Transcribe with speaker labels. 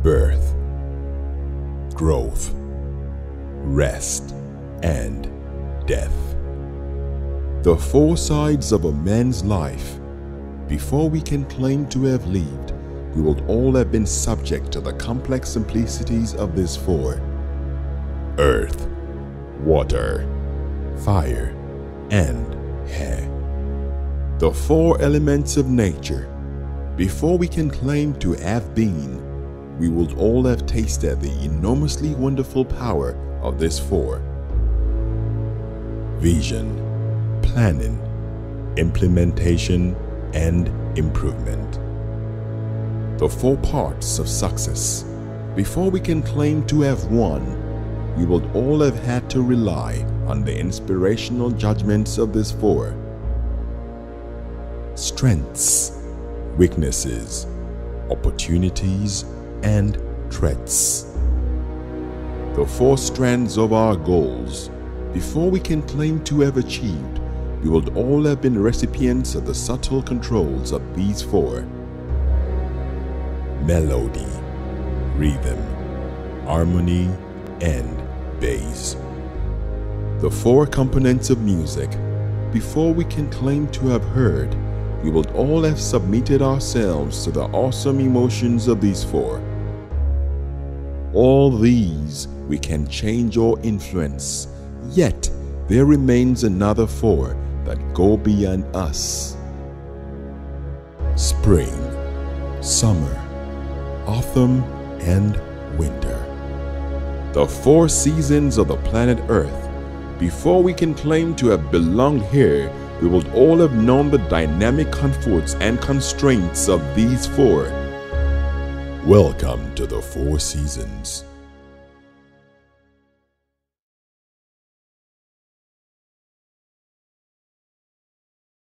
Speaker 1: birth, growth, rest, and death. The four sides of a man's life. Before we can claim to have lived, we will all have been subject to the complex simplicities of these four: earth, water, fire, and air. The four elements of nature. Before we can claim to have been, we will all have tasted the enormously wonderful power of these four: vision, planning, implementation, and improvement. The four parts of success. Before we can claim to have won, we will all have had to rely on the inspirational judgments of these four: strengths, weaknesses, opportunities, and threats. The four strands of our goals. Before we can claim to have achieved, we will all have been recipients of the subtle controls of these four: melody, rhythm, harmony, and bass. The four components of music. Before we can claim to have heard, we will all have submitted ourselves to the awesome emotions of these four. All these we can change or influence, yet there remains another four that go beyond us: spring, summer, autumn, and winter. The four seasons of the planet Earth. Before we can claim to have belonged here, we will all have known the dynamic comforts and constraints of these four. Welcome to the Four Seasons.